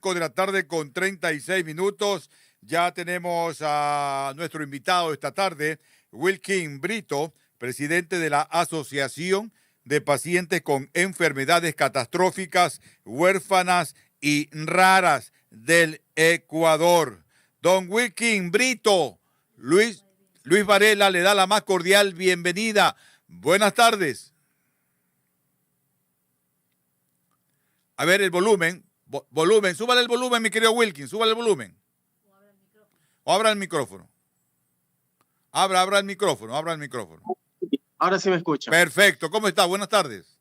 5 de la tarde con 36 minutos. Ya tenemos a nuestro invitado esta tarde, Wilkin Brito, presidente de la Asociación de Pacientes con Enfermedades Catastróficas, Huérfanas y Raras del Ecuador. Don Wilkin Brito, Luis Varela le da la más cordial bienvenida. Buenas tardes. A ver el volumen, súbale el volumen, mi querido Wilkin, súbale el volumen. O abra el micrófono. Abra el micrófono. Ahora sí me escucha. Perfecto, ¿cómo está? Buenas tardes.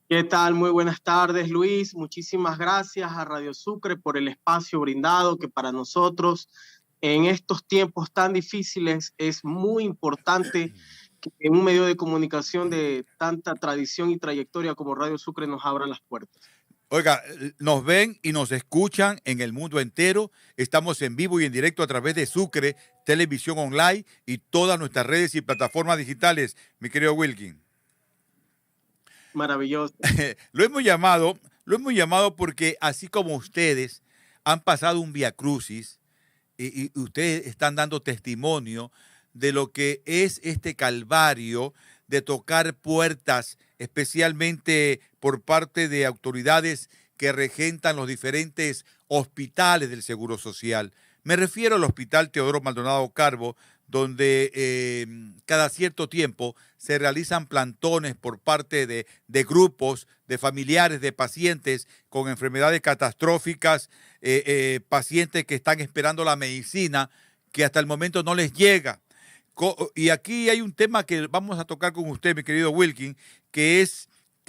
¿Qué tal? Muy buenas tardes, Luis. Muchísimas gracias a Radio Sucre por el espacio brindado, que para nosotros en estos tiempos tan difíciles es muy importante que en un medio de comunicación de tanta tradición y trayectoria como Radio Sucre nos abra las puertas. Oiga, nos ven y nos escuchan en el mundo entero. Estamos en vivo y en directo a través de Sucre, Televisión Online y todas nuestras redes y plataformas digitales, mi querido Wilkin. Maravilloso. Lo hemos llamado porque así como ustedes han pasado un viacrucis y ustedes están dando testimonio de lo que es este calvario de tocar puertas, especialmente por parte de autoridades que regentan los diferentes hospitales del Seguro Social. Me refiero al Hospital Teodoro Maldonado Carbo, donde cada cierto tiempo se realizan plantones por parte de grupos, de familiares, de pacientes con enfermedades catastróficas, pacientes que están esperando la medicina, que hasta el momento no les llega. Y aquí hay un tema que vamos a tocar con usted, mi querido Wilkin, que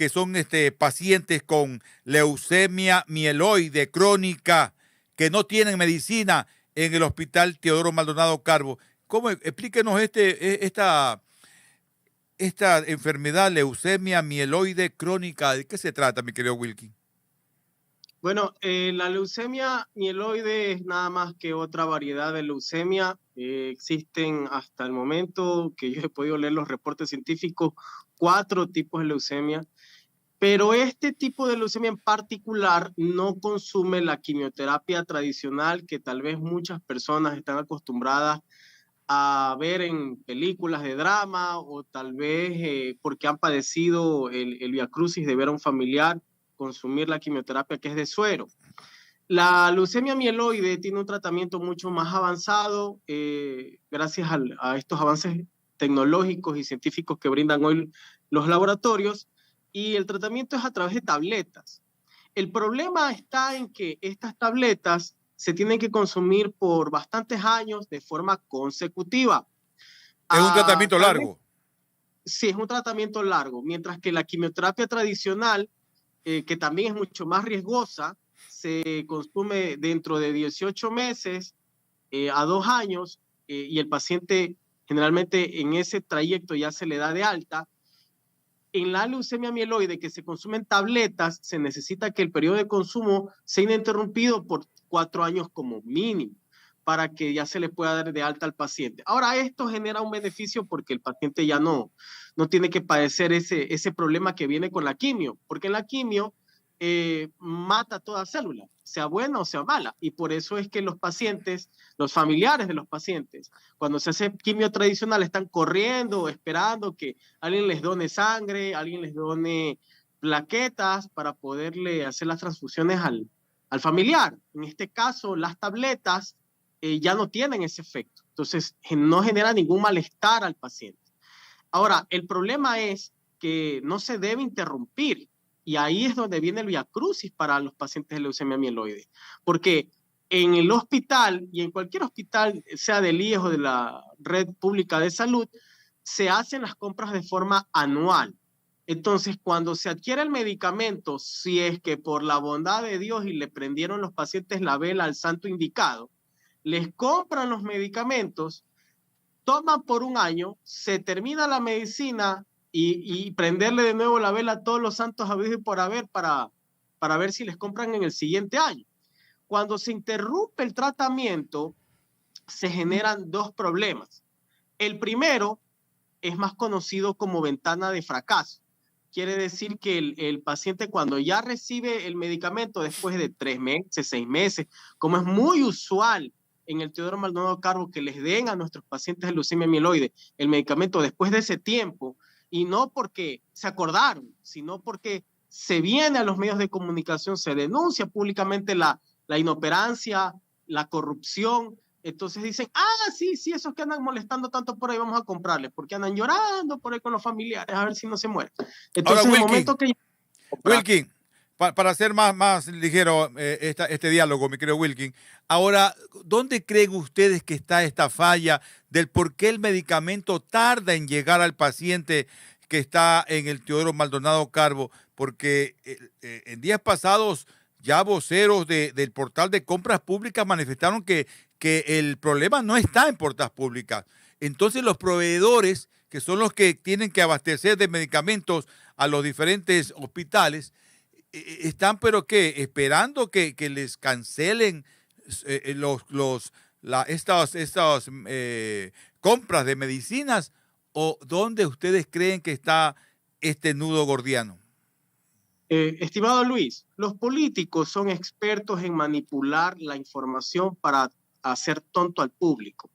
son pacientes con leucemia mieloide crónica que no tienen medicina en el Hospital Teodoro Maldonado Carbo. Explíquenos esta enfermedad, leucemia mieloide crónica. ¿De qué se trata, mi querido Wilkin? Bueno, la leucemia mieloide es nada más que otra variedad de leucemia. Existen hasta el momento que yo he podido leer los reportes científicos 4 tipos de leucemia, pero este tipo de leucemia en particular no consume la quimioterapia tradicional que tal vez muchas personas están acostumbradas a ver en películas de drama o tal vez porque han padecido el viacrucis de ver a un familiar consumir la quimioterapia que es de suero. La leucemia mieloide tiene un tratamiento mucho más avanzado gracias a estos avances tecnológicos y científicos que brindan hoy los laboratorios, y el tratamiento es a través de tabletas. El problema está en que estas tabletas se tienen que consumir por bastantes años de forma consecutiva. Es un tratamiento largo. Sí, es un tratamiento largo, mientras que la quimioterapia tradicional, que también es mucho más riesgosa, se consume dentro de 18 meses a 2 años y el paciente generalmente en ese trayecto ya se le da de alta. En la leucemia mieloide, que se consumen tabletas, se necesita que el periodo de consumo sea ininterrumpido por 4 años como mínimo para que ya se le pueda dar de alta al paciente. Ahora, esto genera un beneficio porque el paciente ya no tiene que padecer ese problema que viene con la quimio, porque la quimio mata toda célula, sea buena o sea mala, y por eso es que los pacientes, los familiares de los pacientes, cuando se hace quimio tradicional están corriendo, esperando que alguien les done sangre, alguien les done plaquetas para poderle hacer las transfusiones al familiar. En este caso, las tabletas ya no tienen ese efecto, entonces no genera ningún malestar al paciente. Ahora, el problema es que no se debe interrumpir, y ahí es donde viene el viacrucis para los pacientes de leucemia mieloide, porque en el hospital y en cualquier hospital, sea del IES o de la red pública de salud, se hacen las compras de forma anual. Entonces, cuando se adquiere el medicamento, si es que por la bondad de Dios y le prendieron los pacientes la vela al santo indicado, les compran los medicamentos, toman por 1 año, se termina la medicina y prenderle de nuevo la vela a todos los santos habidos y por haber para ver si les compran en el siguiente año. Cuando se interrumpe el tratamiento, se generan 2 problemas. El primero es más conocido como ventana de fracaso. quiere decir que el paciente cuando ya recibe el medicamento después de 3 meses, 6 meses, como es muy usual en el Teodoro Maldonado Carbo que les den a nuestros pacientes de leucemia mieloide el medicamento después de ese tiempo, y no porque se acordaron, sino porque se viene a los medios de comunicación, se denuncia públicamente la inoperancia, la corrupción. Entonces dicen, sí, esos que andan molestando tanto por ahí, vamos a comprarles, porque andan llorando por ahí con los familiares, a ver si no se mueren. Entonces, ahora, el momento que... Wilkin, para hacer más ligero este diálogo, mi querido Wilkin, ahora, ¿dónde creen ustedes que está esta falla del por qué el medicamento tarda en llegar al paciente que está en el Teodoro Maldonado Carbo? Porque en días pasados ya voceros del portal de compras públicas manifestaron que el problema no está en portas públicas. Entonces los proveedores, que son los que tienen que abastecer de medicamentos a los diferentes hospitales, están esperando que les cancelen estas compras de medicinas, o dónde ustedes creen que está este nudo gordiano. Estimado Luis, los políticos son expertos en manipular la información para hacer tonto al público,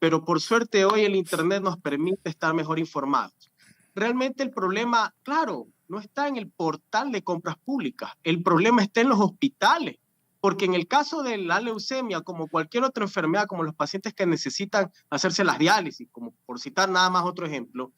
pero por suerte hoy el internet nos permite estar mejor informados. Realmente el problema, claro, no está en el portal de compras públicas, el problema está en los hospitales, porque en el caso de la leucemia, como cualquier otra enfermedad, como los pacientes que necesitan hacerse las diálisis, como por citar nada más otro ejemplo,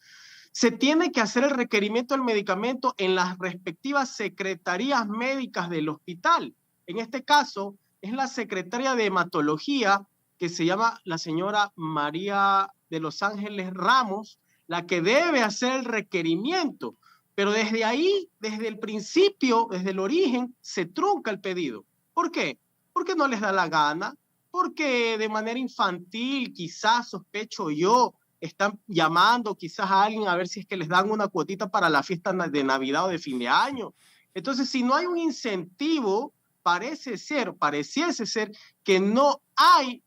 se tiene que hacer el requerimiento del medicamento en las respectivas secretarías médicas del hospital. En este caso, es la secretaria de hematología, que se llama la señora María de los Ángeles Ramos, la que debe hacer el requerimiento. Pero desde ahí, desde el principio, desde el origen, se trunca el pedido. ¿Por qué? Porque no les da la gana, porque de manera infantil, quizás sospecho yo, están llamando quizás a alguien a ver si es que les dan una cuotita para la fiesta de Navidad o de fin de año. Entonces, si no hay un incentivo, pareciese ser que no hay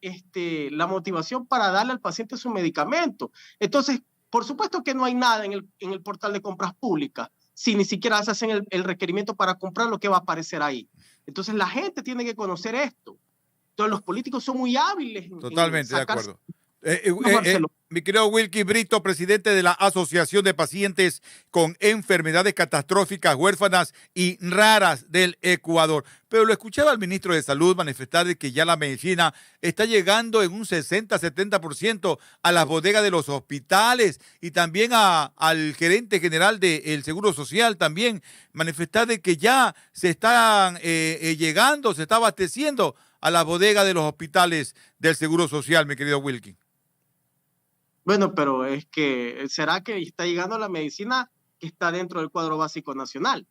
la motivación para darle al paciente su medicamento. Entonces, por supuesto que no hay nada en el portal de compras públicas. Si ni siquiera se hacen el requerimiento para comprar, lo que va a aparecer ahí. Entonces, la gente tiene que conocer esto. Entonces, los políticos son muy hábiles. Totalmente de acuerdo. Mi querido Wilkin Brito, presidente de la Asociación de Pacientes con Enfermedades Catastróficas, Huérfanas y Raras del Ecuador. Pero lo escuchaba al ministro de Salud manifestar de que ya la medicina está llegando en un 60-70% a las bodegas de los hospitales, y también al gerente general del Seguro Social también manifestar de que ya se están llegando, se está abasteciendo a las bodegas de los hospitales del Seguro Social, mi querido Wilkin. Bueno, pero es que, ¿será que está llegando la medicina que está dentro del cuadro básico nacional?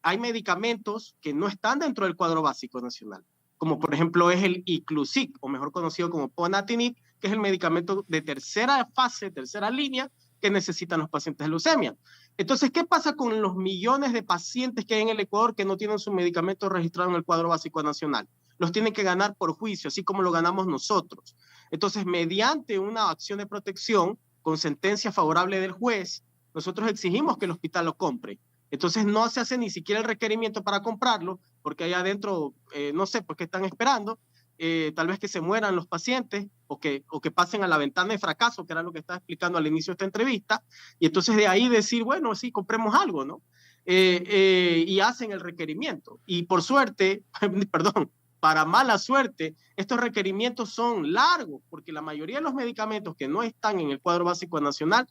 Hay medicamentos que no están dentro del cuadro básico nacional, como por ejemplo es el Iclusic, o mejor conocido como Ponatinib, que es el medicamento de tercera fase, tercera línea, que necesitan los pacientes de leucemia. Entonces, ¿qué pasa con los millones de pacientes que hay en el Ecuador que no tienen su medicamento registrado en el cuadro básico nacional? Los tienen que ganar por juicio, así como lo ganamos nosotros. Entonces, mediante una acción de protección con sentencia favorable del juez, nosotros exigimos que el hospital lo compre. Entonces, no se hace ni siquiera el requerimiento para comprarlo, porque allá adentro, no sé por qué están esperando, tal vez que se mueran los pacientes o que pasen a la ventana de fracaso, que era lo que estaba explicando al inicio de esta entrevista, y entonces de ahí decir, bueno, sí, compremos algo, ¿no? Y hacen el requerimiento. Y por suerte, perdón, para mala suerte, estos requerimientos son largos, porque la mayoría de los medicamentos que no están en el cuadro básico nacional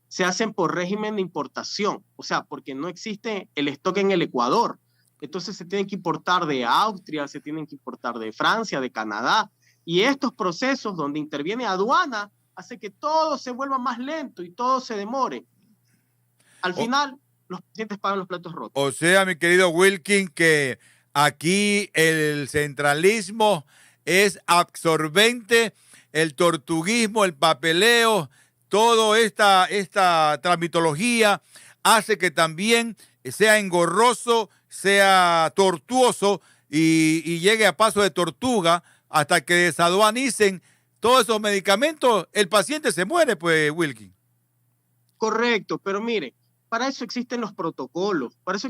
se hacen por régimen de importación, o sea, porque no existe el stock en el Ecuador. Entonces se tienen que importar de Austria, se tienen que importar de Francia, de Canadá, y estos procesos donde interviene aduana hace que todo se vuelva más lento y todo se demore. Al final, los pacientes pagan los platos rotos. O sea, mi querido Wilkin, que aquí el centralismo es absorbente, el tortuguismo, el papeleo, toda esta tramitología hace que también sea engorroso, sea tortuoso y llegue a paso de tortuga hasta que desaduanicen todos esos medicamentos. El paciente se muere, pues, Wilkin. Correcto, pero mire, Para eso existen los protocolos, para eso